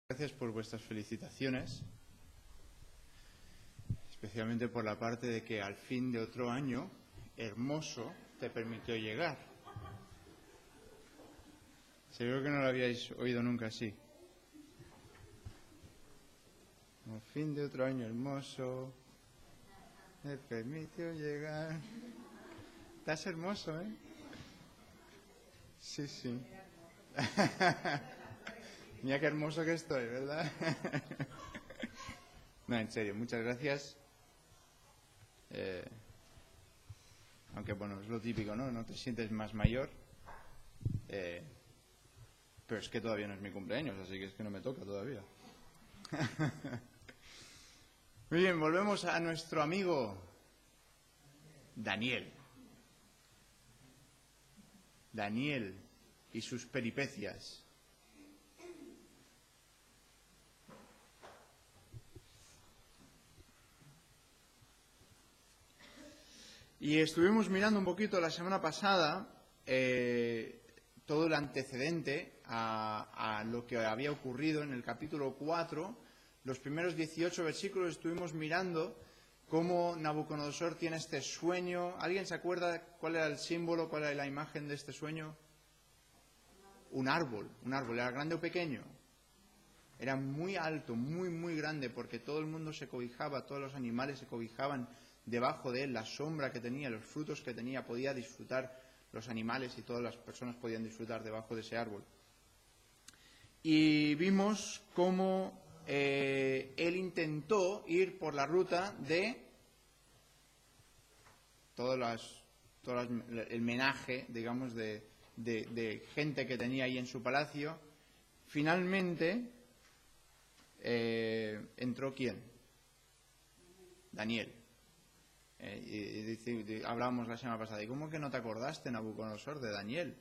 Gracias por vuestras felicitaciones, especialmente por la parte de que al fin de otro año hermoso te permitió llegar. Seguro que no lo habíais oído nunca así. Al fin de otro año hermoso me permitió llegar. Estás hermoso, ¿eh? Sí, sí. Mira qué hermoso que estoy, ¿verdad? No, en serio, muchas gracias. Aunque, bueno, es lo típico, ¿no? No te sientes más mayor. Pero es que todavía no es mi cumpleaños, así que es que no me toca todavía. Muy bien, volvemos a nuestro amigo Daniel. Daniel y sus peripecias. Y estuvimos mirando un poquito la semana pasada todo el antecedente a lo que había ocurrido en el capítulo 4. Los primeros 18 versículos estuvimos mirando cómo Nabucodonosor tiene este sueño. ¿Alguien se acuerda cuál era el símbolo, cuál era la imagen de este sueño? Un árbol. ¿Era grande o pequeño? Era muy alto, muy, muy grande, porque todo el mundo se cobijaba, todos los animales se cobijaban debajo de él, la sombra que tenía, los frutos que tenía, podía disfrutar los animales y todas las personas podían disfrutar debajo de ese árbol. Y vimos cómo él intentó ir por la ruta de el menaje, digamos, de gente que tenía ahí en su palacio. Finalmente entró ¿quién? Daniel. Hablábamos la semana pasada, ¿y cómo que no te acordaste, Nabucodonosor, de Daniel?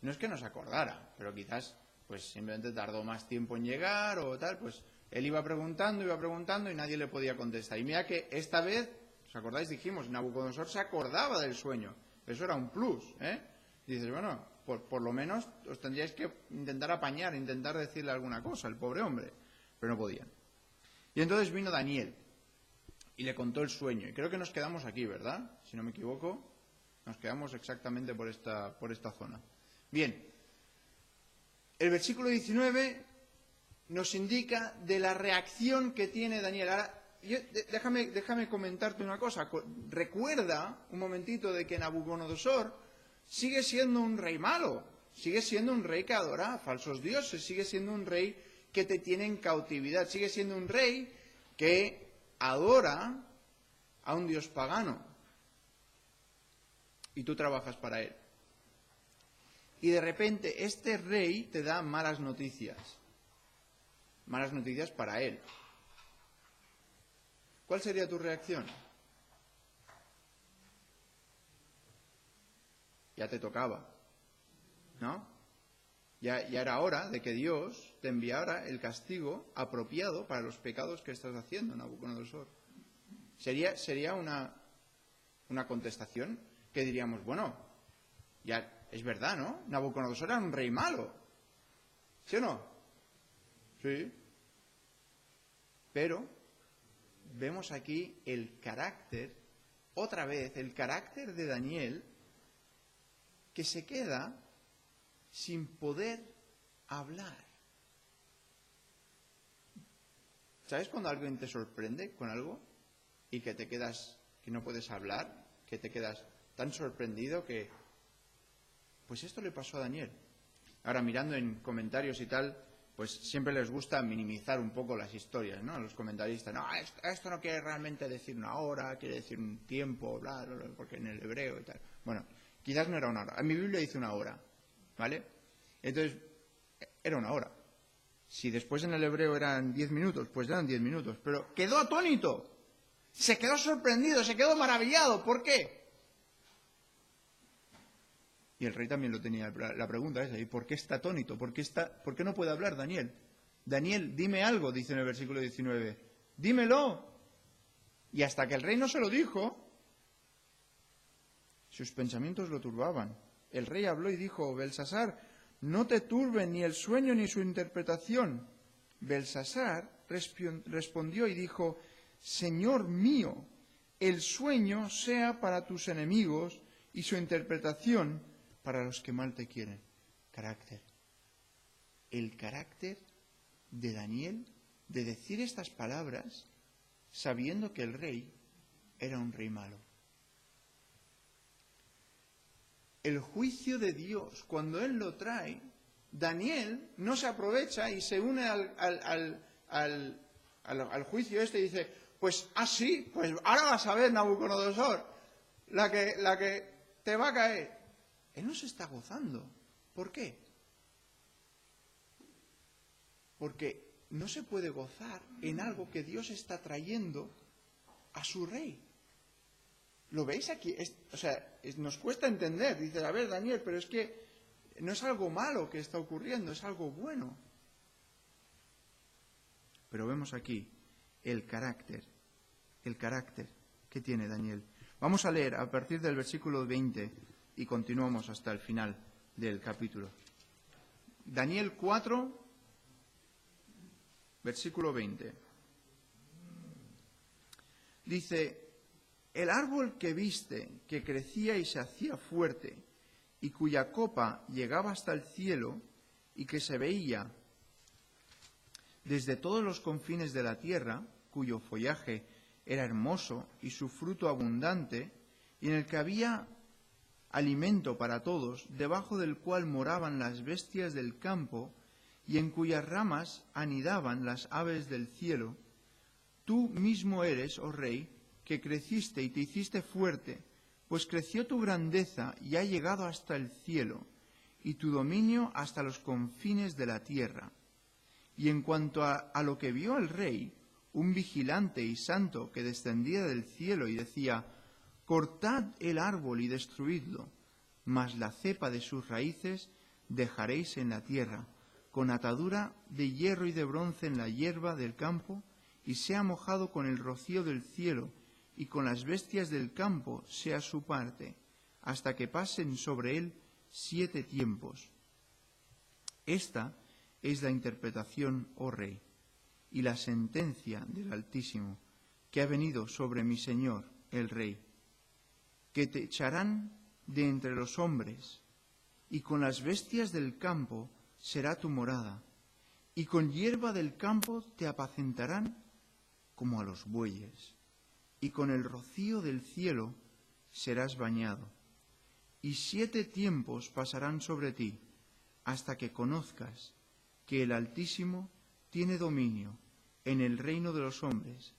No es que no se acordara, pero quizás pues simplemente tardó más tiempo en llegar o tal, pues él iba preguntando y nadie le podía contestar. Y mira que esta vez, ¿os acordáis? Dijimos, Nabucodonosor se acordaba del sueño, eso era un plus, ¿eh? Y dices, bueno, por lo menos os tendríais que intentar apañar, intentar decirle alguna cosa al pobre hombre, pero no podían. Y entonces vino Daniel y le contó el sueño. Y creo que nos quedamos aquí, ¿verdad? Si no me equivoco, nos quedamos exactamente por esta zona. Bien, el versículo 19 nos indica de la reacción que tiene Daniel. Ahora, déjame comentarte una cosa. Recuerda un momentito de que Nabucodonosor sigue siendo un rey malo, sigue siendo un rey que adora a falsos dioses, sigue siendo un rey que te tiene en cautividad, sigue siendo un rey que adora a un dios pagano y tú trabajas para él. Y de repente este rey te da malas noticias para él. ¿Cuál sería tu reacción? Ya te tocaba, ¿no? Ya era hora de que Dios te enviara el castigo apropiado para los pecados que estás haciendo, Nabucodonosor. Sería una contestación que diríamos, bueno, ya es verdad, ¿no? Nabucodonosor era un rey malo, ¿sí o no? Sí. Pero vemos aquí el carácter, otra vez, el carácter de Daniel, que se queda sin poder hablar. ¿Sabes cuando alguien te sorprende con algo y que te quedas, que no puedes hablar, que te quedas tan sorprendido que... Pues esto le pasó a Daniel. Ahora, mirando en comentarios y tal, pues siempre les gusta minimizar un poco las historias, ¿no? A los comentaristas, no, esto no quiere realmente decir una hora, quiere decir un tiempo, bla, bla, bla, porque en el hebreo y tal. Bueno, quizás no era una hora. En mi Biblia dice una hora, ¿vale? Entonces, era una hora. Si después en el hebreo eran 10 minutos, pues eran 10 minutos. Pero quedó atónito. Se quedó sorprendido, se quedó maravillado. ¿Por qué? Y el rey también lo tenía, la pregunta esa. ¿Y por qué está atónito? ¿Por qué no puede hablar Daniel? Daniel, dime algo, dice en el versículo 19. Dímelo. Y hasta que el rey no se lo dijo, sus pensamientos lo turbaban. El rey habló y dijo, Belsasar, no te turben ni el sueño ni su interpretación. Belsasar respondió y dijo: Señor mío, el sueño sea para tus enemigos y su interpretación para los que mal te quieren. Carácter. El carácter de Daniel de decir estas palabras sabiendo que el rey era un rey malo. El juicio de Dios, cuando Él lo trae, Daniel no se aprovecha y se une al juicio este y dice: pues sí, pues ahora vas a ver, Nabucodonosor, la que te va a caer. Él no se está gozando. ¿Por qué? Porque no se puede gozar en algo que Dios está trayendo a su rey. ¿Lo veis aquí? Nos cuesta entender. Dices: a ver, Daniel, pero es que no es algo malo que está ocurriendo, es algo bueno. Pero vemos aquí el carácter que tiene Daniel. Vamos a leer a partir del versículo 20 y continuamos hasta el final del capítulo. Daniel 4, versículo 20. Dice: el árbol que viste, que crecía y se hacía fuerte, y cuya copa llegaba hasta el cielo, y que se veía desde todos los confines de la tierra, cuyo follaje era hermoso y su fruto abundante, y en el que había alimento para todos, debajo del cual moraban las bestias del campo, y en cuyas ramas anidaban las aves del cielo, tú mismo eres, oh rey, que creciste y te hiciste fuerte, pues creció tu grandeza y ha llegado hasta el cielo, y tu dominio hasta los confines de la tierra. Y en cuanto a lo que vio el rey, un vigilante y santo que descendía del cielo y decía: cortad el árbol y destruidlo, mas la cepa de sus raíces dejaréis en la tierra, con atadura de hierro y de bronce en la hierba del campo, y sea mojado con el rocío del cielo, y con las bestias del campo sea su parte, hasta que pasen sobre él 7 tiempos. Esta es la interpretación, oh rey, y la sentencia del Altísimo, que ha venido sobre mi señor, el rey, que te echarán de entre los hombres, y con las bestias del campo será tu morada, y con hierba del campo te apacentarán como a los bueyes, y con el rocío del cielo serás bañado, y 7 tiempos pasarán sobre ti, hasta que conozcas que el Altísimo tiene dominio en el reino de los hombres,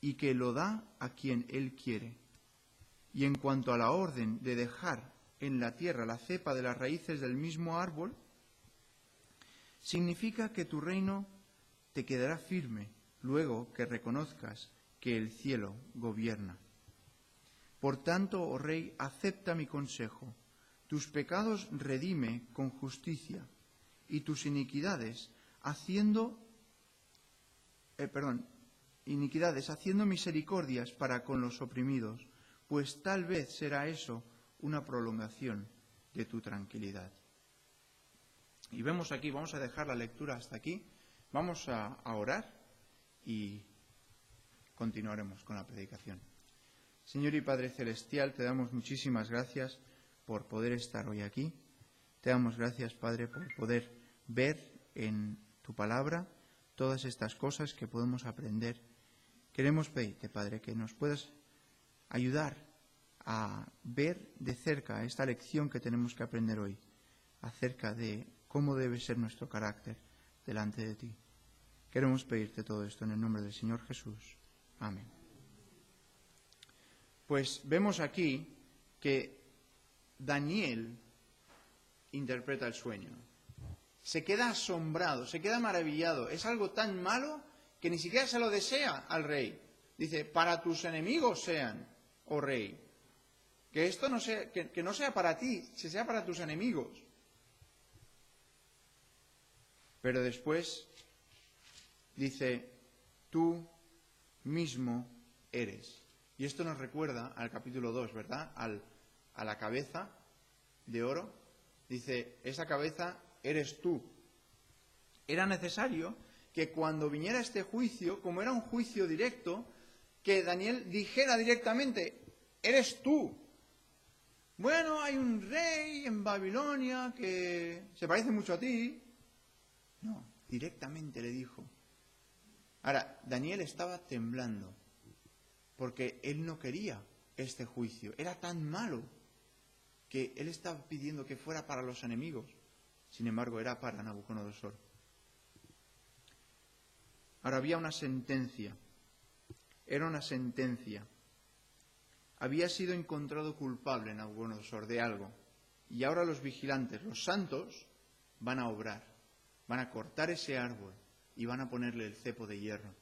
y que lo da a quien Él quiere. Y en cuanto a la orden de dejar en la tierra la cepa de las raíces del mismo árbol, significa que tu reino te quedará firme luego que reconozcas que el cielo gobierna. Por tanto, oh rey, acepta mi consejo. Tus pecados redime con justicia, y tus iniquidades haciendo misericordias para con los oprimidos, pues tal vez será eso una prolongación de tu tranquilidad. Y vemos aquí, vamos a dejar la lectura hasta aquí, vamos a orar y continuaremos con la predicación. Señor y Padre Celestial, te damos muchísimas gracias por poder estar hoy aquí. Te damos gracias, Padre, por poder ver en tu palabra todas estas cosas que podemos aprender. Queremos pedirte, Padre, que nos puedas ayudar a ver de cerca esta lección que tenemos que aprender hoy, acerca de cómo debe ser nuestro carácter delante de ti. Queremos pedirte todo esto en el nombre del Señor Jesús. Amén. Pues vemos aquí que Daniel interpreta el sueño. Se queda asombrado, se queda maravillado. Es algo tan malo que ni siquiera se lo desea al rey. Dice: para tus enemigos sean, oh rey. Que esto no sea, que no sea para ti, que sea para tus enemigos. Pero después dice: tú mismo eres. Y esto nos recuerda al capítulo 2, ¿verdad? A la cabeza de oro. Dice: esa cabeza eres tú. Era necesario que cuando viniera este juicio, como era un juicio directo, que Daniel dijera directamente, eres tú. Bueno, hay un rey en Babilonia que se parece mucho a ti. No, directamente le dijo. Ahora, Daniel estaba temblando, porque él no quería este juicio. Era tan malo que él estaba pidiendo que fuera para los enemigos. Sin embargo, era para Nabucodonosor. Ahora había una sentencia. Era una sentencia. Había sido encontrado culpable Nabucodonosor de algo. Y ahora los vigilantes, los santos, van a obrar. Van a cortar ese árbol y van a ponerle el cepo de hierro.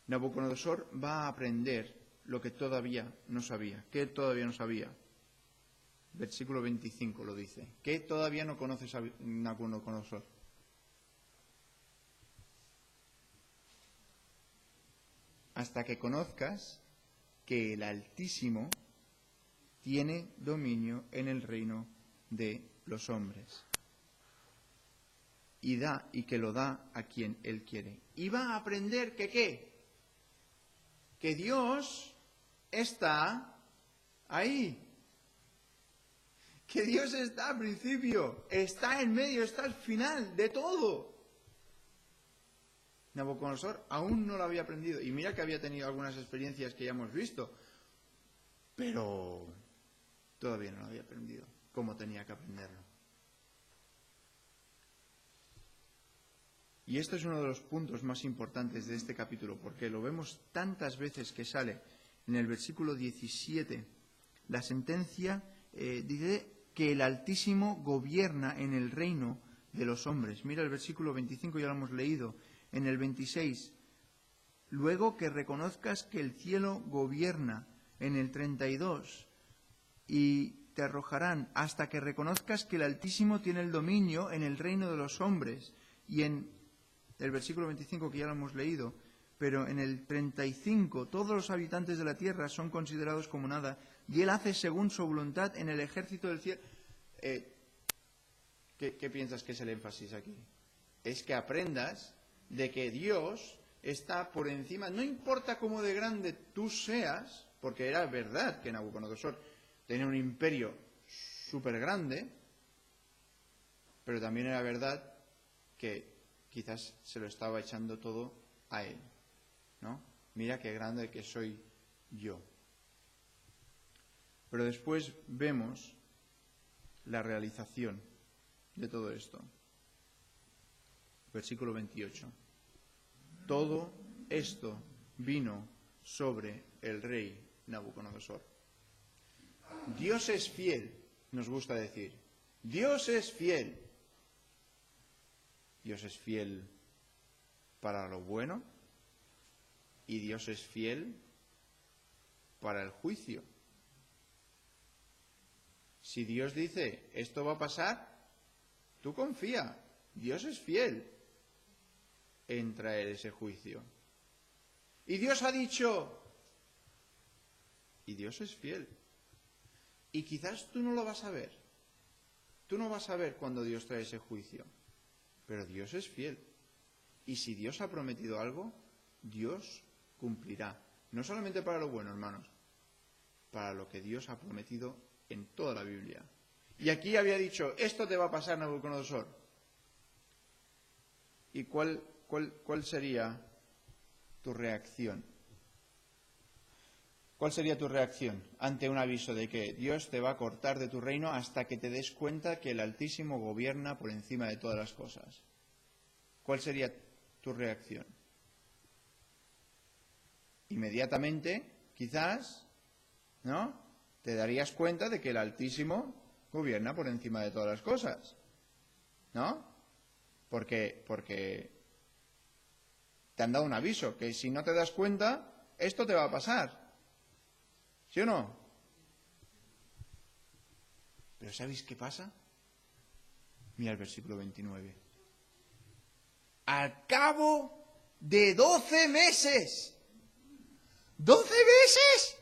Nabucodonosor va a aprender lo que todavía no sabía. ¿Qué todavía no sabía? Versículo 25 lo dice. ¿Qué todavía no conoces a Nabucodonosor? Hasta que conozcas que el Altísimo tiene dominio en el reino de los hombres. Y que lo da a quien Él quiere. Y va a aprender que ¿qué? Que Dios está ahí. Que Dios está al principio, está en medio, está al final de todo. Nabucodonosor aún no lo había aprendido. Y mira que había tenido algunas experiencias que ya hemos visto. Pero todavía no lo había aprendido como tenía que aprenderlo. Y esto es uno de los puntos más importantes de este capítulo, porque lo vemos tantas veces que sale en el versículo 17. La sentencia dice que el Altísimo gobierna en el reino de los hombres. Mira el versículo 25, ya lo hemos leído. En el 26, luego que reconozcas que el cielo gobierna. En el 32, y te arrojarán hasta que reconozcas que el Altísimo tiene el dominio en el reino de los hombres. Y en el versículo 25, que ya lo hemos leído, pero en el 35, todos los habitantes de la tierra son considerados como nada, y Él hace según su voluntad en el ejército del cielo. ¿Qué piensas que es el énfasis aquí? Es que aprendas de que Dios está por encima, no importa cómo de grande tú seas, porque era verdad que Nabucodonosor tenía un imperio súper grande, pero también era verdad que quizás se lo estaba echando todo a él, ¿no? Mira qué grande que soy yo. Pero después vemos la realización de todo esto. Versículo 28. Todo esto vino sobre el rey Nabucodonosor. Dios es fiel, nos gusta decir. Dios es fiel. Dios es fiel para lo bueno y Dios es fiel para el juicio. Si Dios dice, esto va a pasar, tú confía, Dios es fiel en traer ese juicio. Y Dios ha dicho, y Dios es fiel. Y quizás tú no lo vas a ver. Tú no vas a ver cuando Dios trae ese juicio. Pero Dios es fiel. Y si Dios ha prometido algo, Dios cumplirá. No solamente para lo bueno, hermanos, para lo que Dios ha prometido en toda la Biblia. Y aquí había dicho, esto te va a pasar, Nabucodonosor. ¿Y cuál sería tu reacción? ¿Cuál sería tu reacción ante un aviso de que Dios te va a cortar de tu reino hasta que te des cuenta que el Altísimo gobierna por encima de todas las cosas? ¿Cuál sería tu reacción? Inmediatamente, quizás, ¿no? Te darías cuenta de que el Altísimo gobierna por encima de todas las cosas, ¿no? Porque te han dado un aviso, que si no te das cuenta, esto te va a pasar. ¿Sí o no? Pero ¿sabéis qué pasa? Mira el versículo 29. Al cabo de 12 meses. ¡12 meses!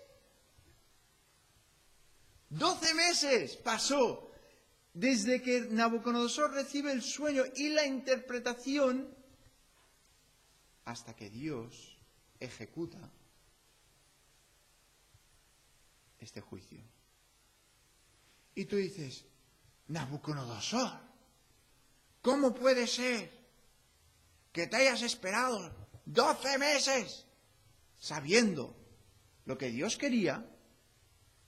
12 meses pasó desde que Nabucodonosor recibe el sueño y la interpretación, hasta que Dios ejecuta este juicio. Y tú dices, Nabucodonosor, ¿cómo puede ser que te hayas esperado 12 meses sabiendo lo que Dios quería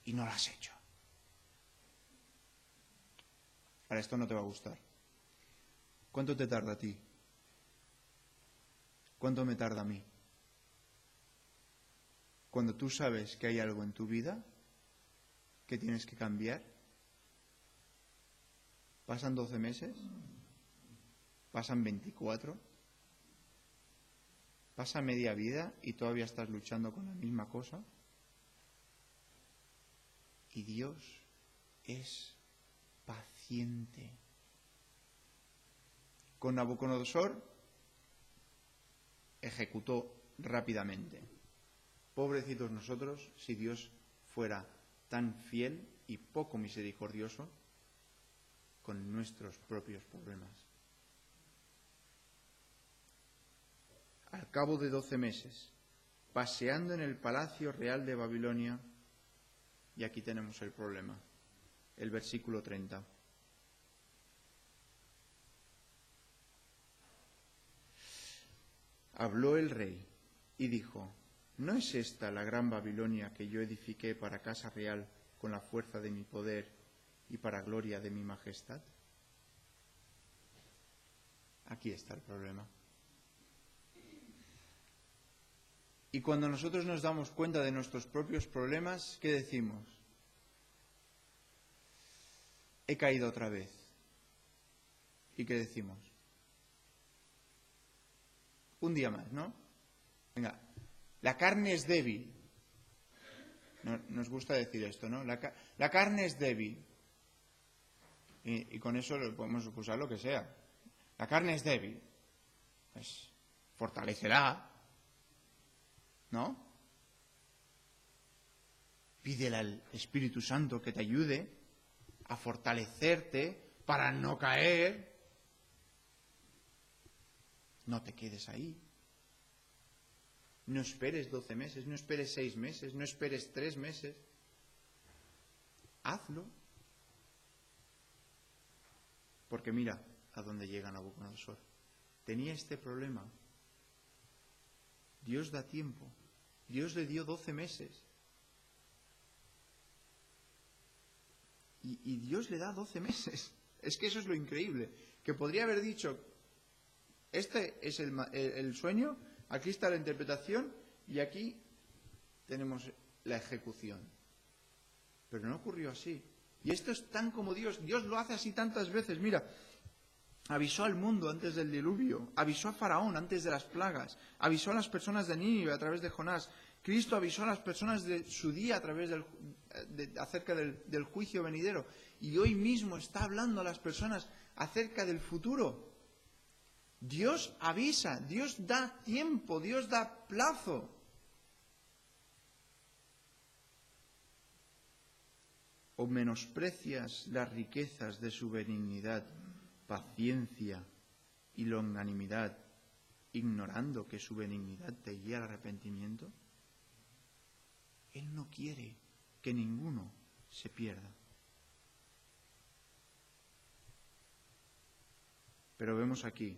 y no lo has hecho? Ahora, esto no te va a gustar. ¿Cuánto te tarda a ti? ¿Cuánto me tarda a mí? Cuando tú sabes que hay algo en tu vida que tienes que cambiar, ¿pasan 12 meses? ¿Pasan 24? ¿Pasa media vida y todavía estás luchando con la misma cosa? Y Dios es paciente. Con Nabucodonosor ejecutó rápidamente. Pobrecitos nosotros si Dios fuera tan fiel y poco misericordioso con nuestros propios problemas. Al cabo de 12 meses, paseando en el palacio real de Babilonia, y aquí tenemos el problema, el versículo 30. Habló el rey y dijo, ¿no es esta la gran Babilonia que yo edifiqué para casa real con la fuerza de mi poder y para gloria de mi majestad? Aquí está el problema. Y cuando nosotros nos damos cuenta de nuestros propios problemas, ¿qué decimos? He caído otra vez. ¿Y qué decimos? Un día más, ¿no? Venga, la carne es débil. Nos gusta decir esto, ¿no? La carne es débil. Y con eso podemos usar lo que sea. La carne es débil. Pues fortalecerá, ¿no? Pídele al Espíritu Santo que te ayude a fortalecerte para no caer. No te quedes ahí. No esperes 12 meses, no esperes 6 meses, no esperes 3 meses. Hazlo. Porque mira a dónde llega Nabucodonosor. Tenía este problema. Dios da tiempo. Dios le dio 12 meses. Y Dios le da 12 meses. Es que eso es lo increíble. Que podría haber dicho, este es el sueño, aquí está la interpretación y aquí tenemos la ejecución. Pero no ocurrió así. Y esto es tan como Dios. Dios lo hace así tantas veces. Mira, avisó al mundo antes del diluvio, avisó a Faraón antes de las plagas, avisó a las personas de Nínive a través de Jonás. Cristo avisó a las personas de su día a través acerca del juicio venidero. Y hoy mismo está hablando a las personas acerca del futuro. Dios avisa, Dios da tiempo, Dios da plazo. ¿O menosprecias las riquezas de su benignidad, paciencia y longanimidad, ignorando que su benignidad te guía al arrepentimiento? Él no quiere que ninguno se pierda. Pero vemos aquí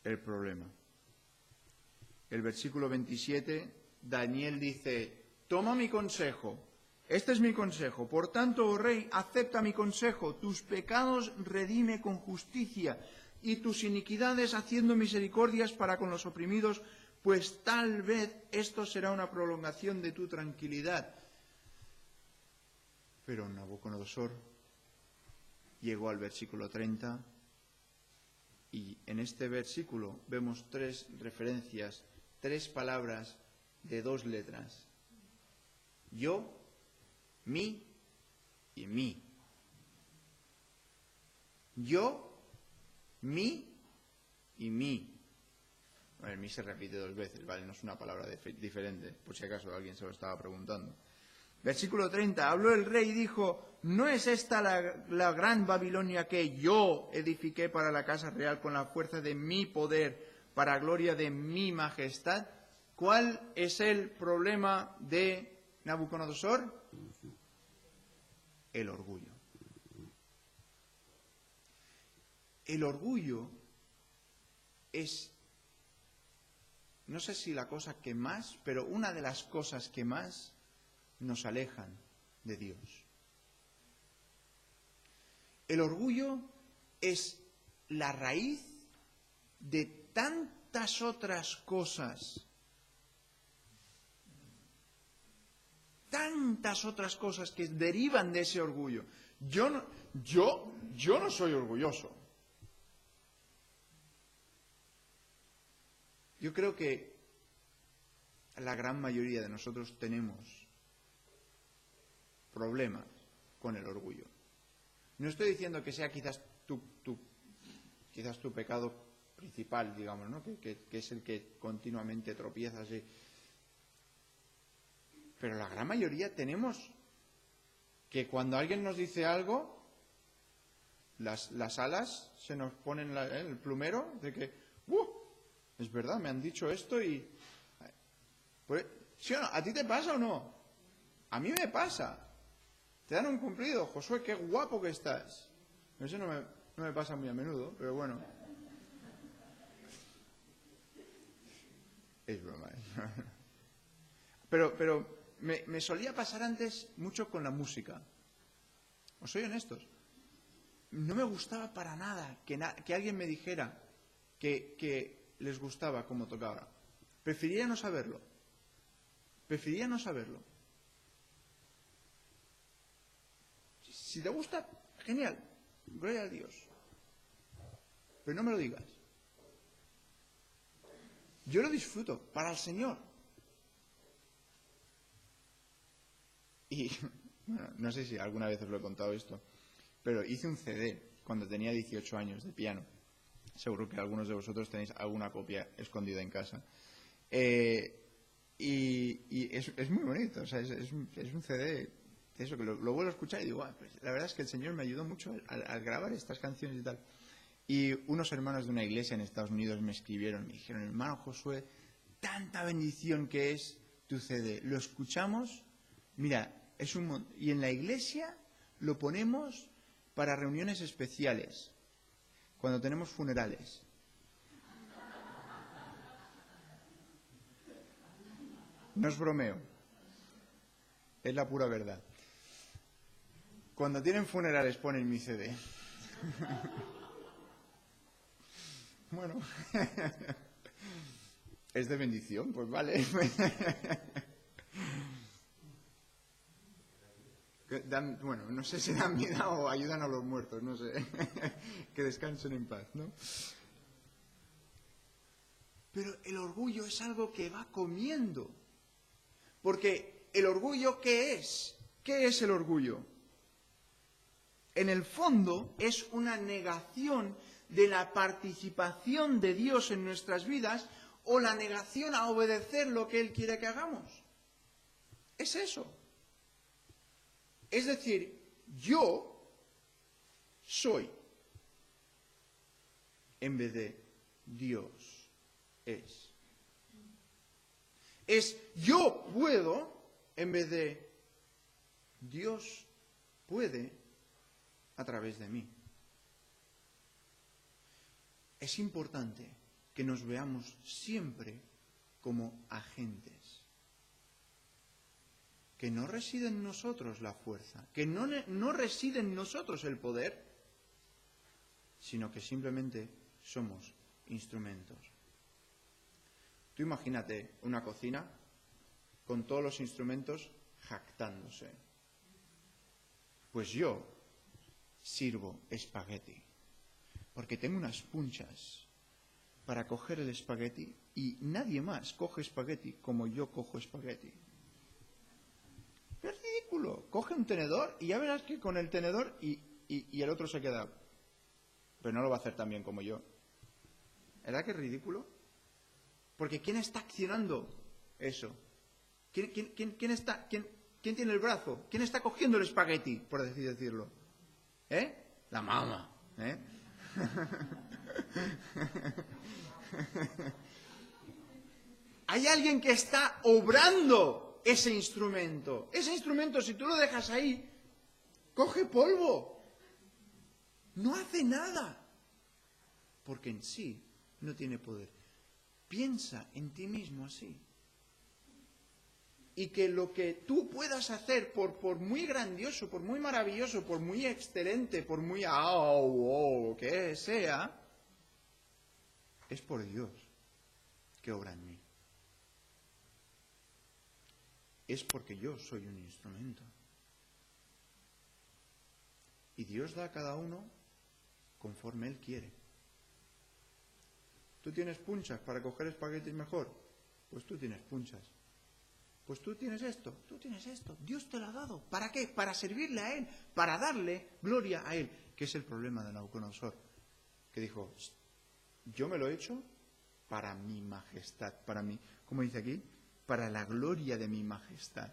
el problema. El versículo 27, Daniel dice, toma mi consejo, este es mi consejo, por tanto, oh rey, acepta mi consejo, tus pecados redime con justicia y tus iniquidades haciendo misericordias para con los oprimidos, pues tal vez esto será una prolongación de tu tranquilidad. Pero Nabucodonosor llegó al versículo 30 y en este versículo vemos 3 referencias, 3 palabras de 2 letras. Yo, mí y mí. Yo, mí y mí. Bueno, el mí se repite 2 veces, ¿vale? No es una palabra diferente, por si acaso alguien se lo estaba preguntando. Versículo 30. Habló el rey y dijo: ¿no es esta la gran Babilonia que yo edifiqué para la casa real con la fuerza de mi poder, para gloria de mi majestad? ¿Cuál es el problema de Nabucodonosor? El orgullo. El orgullo es, no sé si la cosa que más, pero una de las cosas que más nos alejan de Dios. El orgullo es la raíz de tantas otras cosas, que derivan de ese orgullo. Yo no soy orgulloso. Yo creo que la gran mayoría de nosotros tenemos problemas con el orgullo. No estoy diciendo que sea quizás tu pecado principal, digamos, ¿no? Que es el que continuamente tropiezas. Pero la gran mayoría tenemos que cuando alguien nos dice algo, las alas se nos ponen el plumero de que, es verdad, me han dicho esto y... Pues, ¿sí o no? ¿A ti te pasa o no? A mí me pasa. Te dan un cumplido. Josué, qué guapo que estás. Eso no me pasa muy a menudo, pero bueno. Es broma. Pero me solía pasar antes mucho con la música. Os soy honestos. No me gustaba para nada que alguien me dijera que les gustaba cómo tocaba. Preferiría no saberlo. Si te gusta, genial. Gloria a Dios. Pero no me lo digas. Yo lo disfruto para el Señor. Y, bueno, no sé si alguna vez os lo he contado esto, pero hice un CD cuando tenía 18 años de piano. Seguro que algunos de vosotros tenéis alguna copia escondida en casa. Y es muy bonito, o sea, es un CD, de eso que lo vuelvo a escuchar y digo, pues la verdad es que el Señor me ayudó mucho al grabar estas canciones y tal. Y unos hermanos de una iglesia en Estados Unidos me escribieron, me dijeron: hermano Josué, tanta bendición que es tu CD, lo escuchamos, mira, y en la iglesia lo ponemos para reuniones especiales, cuando tenemos funerales. No es bromeo, es la pura verdad. Cuando tienen funerales ponen mi CD. Bueno, es de bendición, pues vale. Bueno, no sé si dan vida o ayudan a los muertos, no sé. Que descansen en paz, ¿no? Pero el orgullo es algo que va comiendo. Porque el orgullo, ¿qué es? ¿Qué es el orgullo? En el fondo es una negación de la participación de Dios en nuestras vidas o la negación a obedecer lo que Él quiere que hagamos. Es eso. Es decir, yo soy en vez de Dios es. Es yo puedo en vez de Dios puede a través de mí. Es importante que nos veamos siempre como agentes. Que no reside en nosotros la fuerza, que no reside en nosotros el poder, sino que simplemente somos instrumentos. Tú imagínate una cocina con todos los instrumentos jactándose. Pues yo sirvo espagueti, porque tengo unas punchas para coger el espagueti y nadie más coge espagueti como yo cojo espagueti. Es ridículo. Coge un tenedor y ya verás que con el tenedor y el otro se queda. Pero no lo va a hacer tan bien como yo. ¿Verdad que es ridículo? Porque ¿quién está accionando eso? ¿Quién está? ¿Quién tiene el brazo? ¿Quién está cogiendo el espagueti, por así decirlo? La mamá. Hay alguien que está obrando ese instrumento. Ese instrumento, si tú lo dejas ahí, coge polvo. No hace nada. Porque en sí no tiene poder. Piensa en ti mismo así. Y que lo que tú puedas hacer, por muy grandioso, por muy maravilloso, por muy excelente, por muy que sea, es por Dios que obra en mí. Es porque yo soy un instrumento. Y Dios da a cada uno conforme Él quiere. ¿Tú tienes punchas para coger espaguetis mejor? Pues tú tienes punchas. Pues tú tienes esto, tú tienes esto. Dios te lo ha dado. ¿Para qué? Para servirle a Él, para darle gloria a Él. Que es el problema de Nabucodonosor. Que dijo, yo me lo he hecho para mi majestad, para mi, ¿cómo dice aquí? Para la gloria de mi majestad.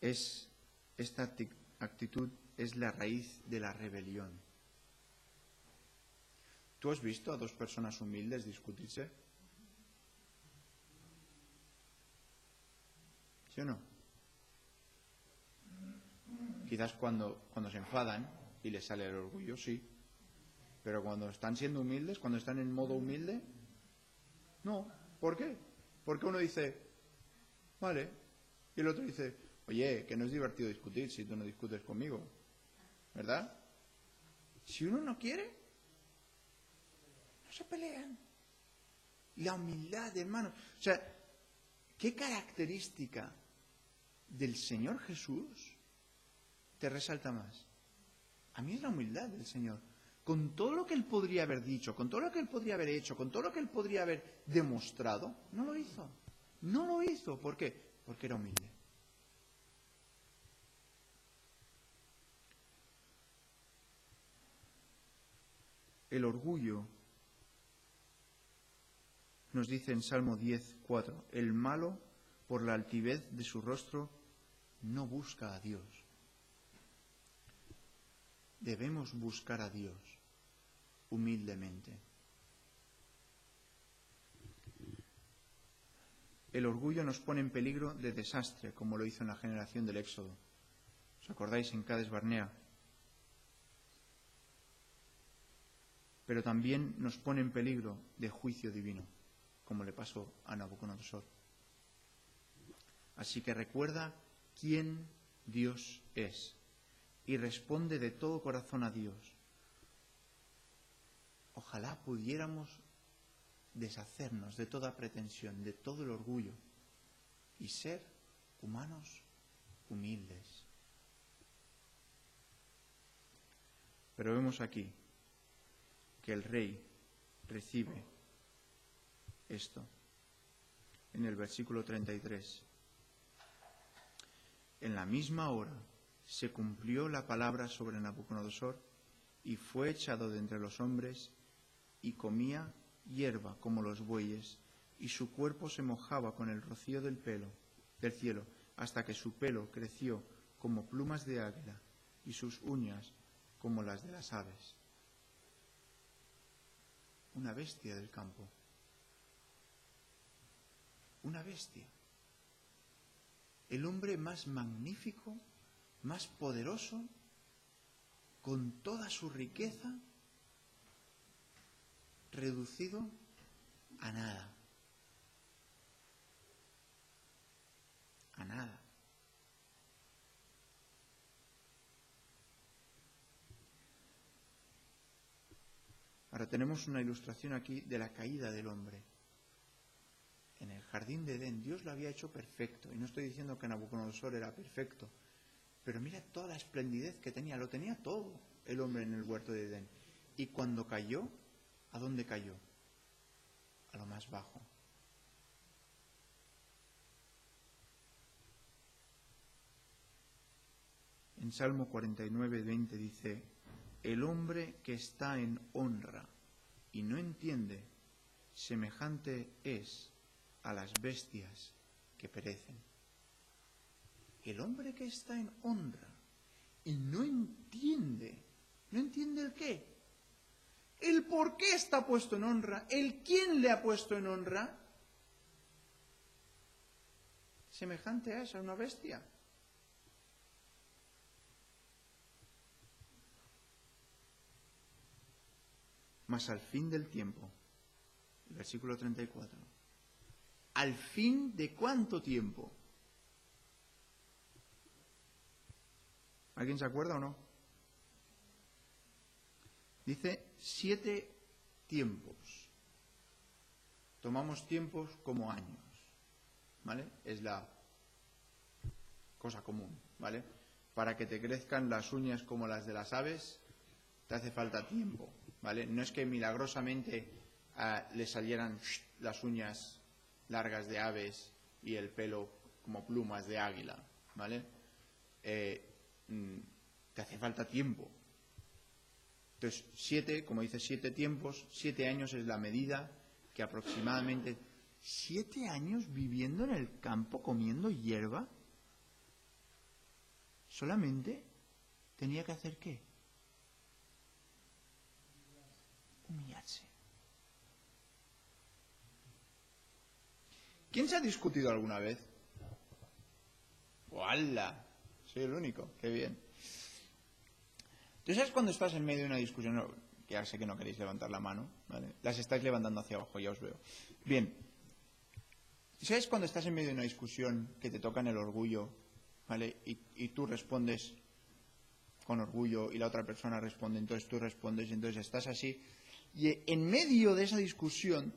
Esta actitud es la raíz de la rebelión. ¿Tú has visto a dos personas humildes discutirse? ¿Sí o no? Quizás cuando se enfadan y les sale el orgullo, sí. Pero cuando están siendo humildes, cuando están en modo humilde, no. ¿Por qué? Porque uno dice, vale, y el otro dice, oye, que no es divertido discutir si tú no discutes conmigo, ¿verdad? Si uno no quiere, no se pelean. La humildad, hermano. O sea, ¿qué característica del Señor Jesús te resalta más? A mí es la humildad del Señor. Con todo lo que Él podría haber dicho, con todo lo que Él podría haber hecho, con todo lo que Él podría haber demostrado, no lo hizo. No lo hizo. ¿Por qué? Porque era humilde. El orgullo, nos dice en Salmo 10:4, el malo, por la altivez de su rostro, no busca a Dios. Debemos buscar a Dios humildemente. El orgullo nos pone en peligro de desastre, como lo hizo en la generación del Éxodo. ¿Os acordáis en Cades Barnea? Pero también nos pone en peligro de juicio divino, como le pasó a Nabucodonosor. Así que recuerda quién Dios es y responde de todo corazón a Dios. Ojalá pudiéramos deshacernos de toda pretensión, de todo el orgullo y ser humanos humildes. Pero vemos aquí que el rey recibe esto en el versículo 33. En la misma hora se cumplió la palabra sobre Nabucodonosor y fue echado de entre los hombres y comía hierba como los bueyes y su cuerpo se mojaba con el rocío del cielo hasta que su pelo creció como plumas de águila y sus uñas como las de las aves. Una bestia del campo. Una bestia. El hombre más magnífico, más poderoso, con toda su riqueza, reducido a nada. A nada. Ahora tenemos una ilustración aquí de la caída del hombre. En el jardín de Edén Dios lo había hecho perfecto. Y no estoy diciendo que Nabucodonosor era perfecto. Pero mira toda la esplendidez que tenía. Lo tenía todo el hombre en el huerto de Edén. Y cuando cayó, ¿a dónde cayó? A lo más bajo. En Salmo 49:20 dice: el hombre que está en honra y no entiende semejante es a las bestias que perecen. El hombre que está en honra y no entiende el qué, el por qué está puesto en honra, el quién le ha puesto en honra, semejante a esa, una bestia. Mas al fin del tiempo, el versículo 34, ¿al fin de cuánto tiempo? ¿Alguien se acuerda o no? Dice 7 tiempos. Tomamos tiempos como años, ¿vale? Es la cosa común, ¿vale? Para que te crezcan las uñas como las de las aves, te hace falta tiempo, ¿vale? No es que milagrosamente le salieran las uñas largas de aves y el pelo como plumas de águila, ¿vale? Te hace falta tiempo. Entonces, 7, como dice, 7 tiempos, 7 años es la medida que aproximadamente... 7 años viviendo en el campo comiendo hierba, solamente tenía que hacer ¿qué? Humillarse. ¿Quién se ha discutido alguna vez? ¡Hola! Soy el único, qué bien. ¿Tú sabes cuando estás en medio de una discusión? No, que ya sé que no queréis levantar la mano, ¿vale? Las estáis levantando hacia abajo, ya os veo. Bien. ¿Sabes cuando estás en medio de una discusión que te tocan el orgullo, ¿vale? Y tú respondes con orgullo y la otra persona responde, entonces tú respondes y entonces estás así. Y en medio de esa discusión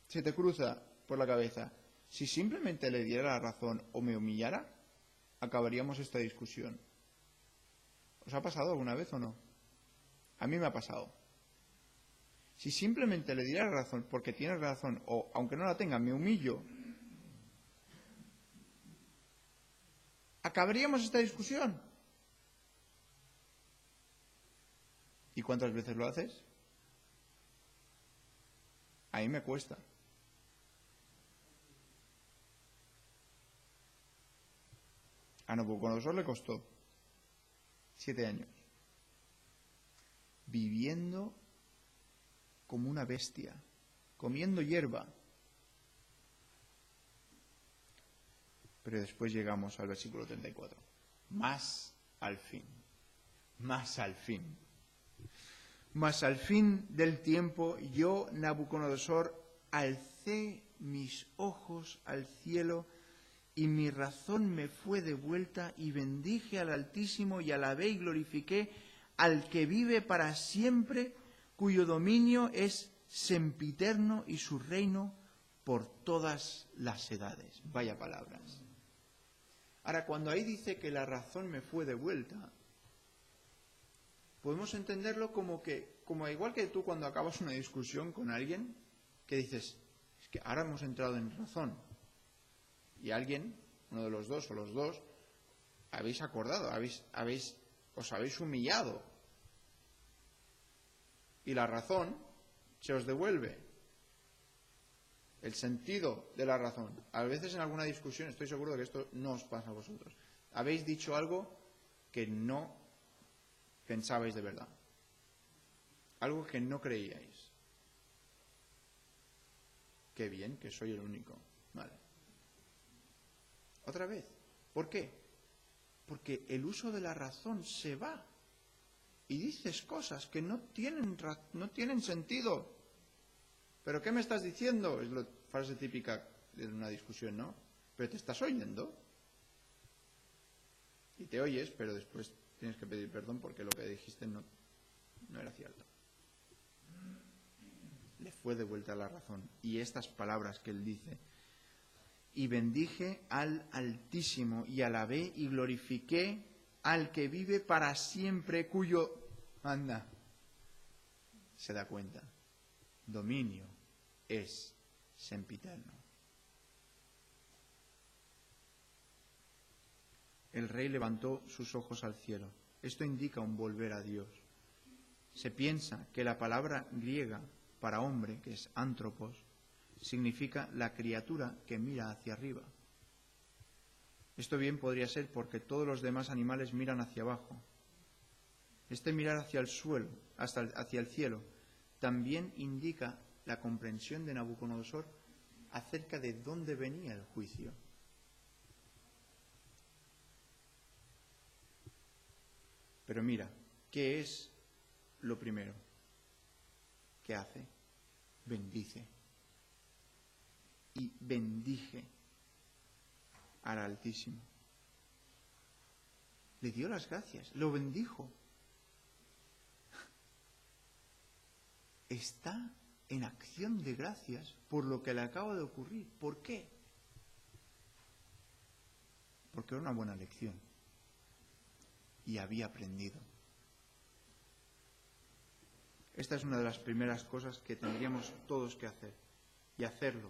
se te cruza por la cabeza, si simplemente le diera la razón o me humillara, acabaríamos esta discusión. ¿Os ha pasado alguna vez o no? A mí me ha pasado. Si simplemente le diera la razón porque tienes razón, o aunque no la tenga, me humillo, acabaríamos esta discusión. ¿Y cuántas veces lo haces? A mí me cuesta. A Nabucodonosor le costó 7 años. Viviendo como una bestia, comiendo hierba. Pero después llegamos al versículo 34. Más al fin. Más al fin. Mas al fin del tiempo, yo, Nabucodonosor, alcé mis ojos al cielo y mi razón me fue devuelta y bendije al Altísimo y alabé y glorifiqué al que vive para siempre, cuyo dominio es sempiterno y su reino por todas las edades. Vaya palabras. Ahora, cuando ahí dice que la razón me fue devuelta, podemos entenderlo como igual que tú cuando acabas una discusión con alguien, que dices, es que ahora hemos entrado en razón. Y alguien, uno de los dos o los dos, habéis acordado, os habéis humillado. Y la razón se os devuelve. El sentido de la razón. A veces en alguna discusión, estoy seguro de que esto no os pasa a vosotros. Habéis dicho algo que no pensabais de verdad. Algo que no creíais. Qué bien que soy el único. Vale. Otra vez. ¿Por qué? Porque el uso de la razón se va. Y dices cosas que no tienen sentido. ¿Pero qué me estás diciendo? Es la frase típica de una discusión, ¿no? Pero te estás oyendo. Y te oyes, pero después tienes que pedir perdón porque lo que dijiste no era cierto. Le fue devuelta la razón. Y estas palabras que él dice, y bendije al Altísimo, y alabé y glorifiqué al que vive para siempre, cuyo, anda, se da cuenta, dominio es sempiterno. El rey levantó sus ojos al cielo. Esto indica un volver a Dios. Se piensa que la palabra griega para hombre, que es antropos, significa la criatura que mira hacia arriba. Esto bien podría ser porque todos los demás animales miran hacia abajo. Este mirar hacia el suelo, hacia el cielo, también indica la comprensión de Nabucodonosor acerca de dónde venía el juicio. Pero mira, ¿qué es lo primero que hace? Bendice. Y bendije al Altísimo. Le dio las gracias, lo bendijo. Está en acción de gracias por lo que le acaba de ocurrir. ¿Por qué? Porque era una buena lección y había aprendido. Esta es una de las primeras cosas que tendríamos todos que hacer, y hacerlo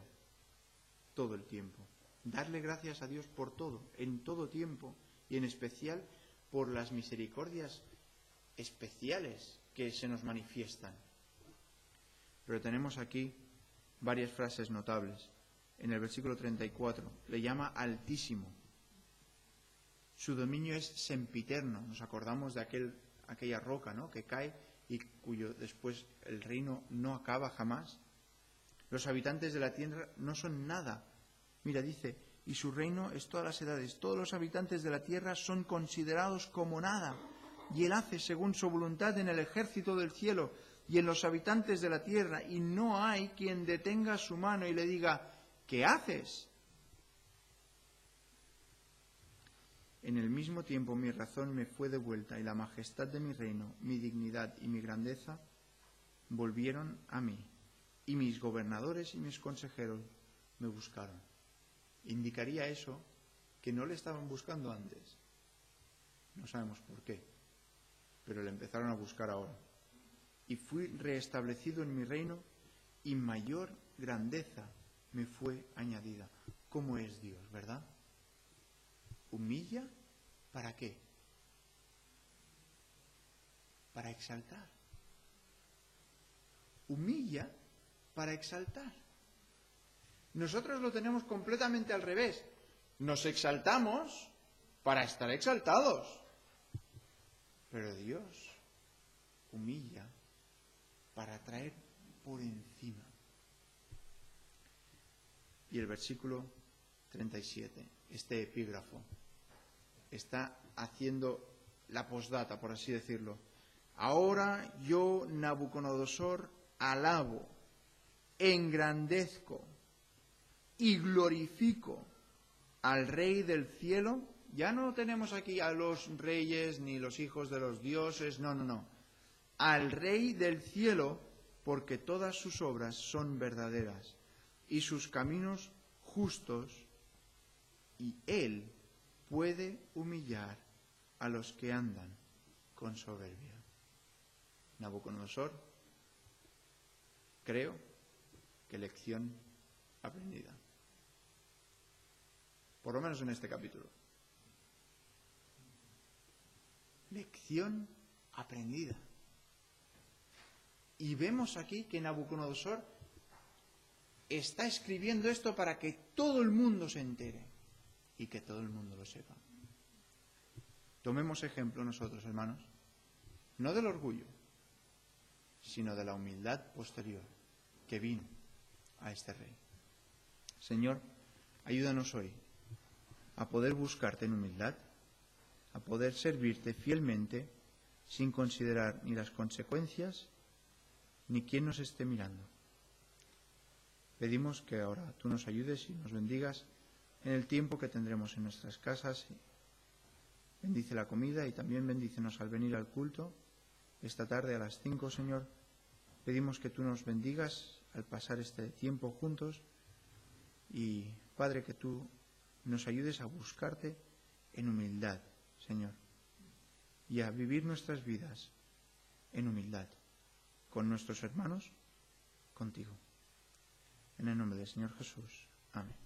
todo el tiempo. Darle gracias a Dios por todo, en todo tiempo, y en especial por las misericordias especiales que se nos manifiestan. Pero tenemos aquí varias frases notables. En el versículo 34 le llama Altísimo. Su dominio es sempiterno. Nos acordamos de aquella roca, ¿no?, que cae y cuyo después el reino no acaba jamás. Los habitantes de la tierra no son nada. Mira, dice, y su reino es todas las edades. Todos los habitantes de la tierra son considerados como nada. Y él hace según su voluntad en el ejército del cielo y en los habitantes de la tierra. Y no hay quien detenga su mano y le diga, ¿qué haces? En el mismo tiempo mi razón me fue devuelta y la majestad de mi reino, mi dignidad y mi grandeza volvieron a mí. Y mis gobernadores y mis consejeros me buscaron. Indicaría eso que no le estaban buscando antes. No sabemos por qué, pero le empezaron a buscar ahora. Y fui restablecido en mi reino y mayor grandeza me fue añadida. ¿Cómo es Dios, verdad? Humilla, ¿para qué? Para exaltar. Humilla para exaltar. Nosotros lo tenemos completamente al revés. Nos exaltamos para estar exaltados. Pero Dios humilla para traer por encima. Y el versículo 37, este epígrafo, está haciendo la postdata, por así decirlo. Ahora yo, Nabucodonosor, alabo, engrandezco y glorifico al Rey del cielo. Ya no tenemos aquí a los reyes ni los hijos de los dioses, no. Al Rey del cielo, porque todas sus obras son verdaderas y sus caminos justos, y Él puede humillar a los que andan con soberbia. Nabucodonosor, creo que lección aprendida. Por lo menos en este capítulo. Lección aprendida. Y vemos aquí que Nabucodonosor está escribiendo esto para que todo el mundo se entere y que todo el mundo lo sepa. Tomemos ejemplo nosotros, hermanos, no del orgullo, sino de la humildad posterior que vino a este rey. Señor, ayúdanos hoy a poder buscarte en humildad, a poder servirte fielmente sin considerar ni las consecuencias ni quién nos esté mirando. Pedimos que ahora tú nos ayudes y nos bendigas en el tiempo que tendremos en nuestras casas. Bendice la comida y también bendícenos al venir al culto esta tarde a las 5, Señor. Pedimos que tú nos bendigas al pasar este tiempo juntos y, Padre, que tú nos ayudes a buscarte en humildad, Señor, y a vivir nuestras vidas en humildad, con nuestros hermanos, contigo. En el nombre del Señor Jesús. Amén.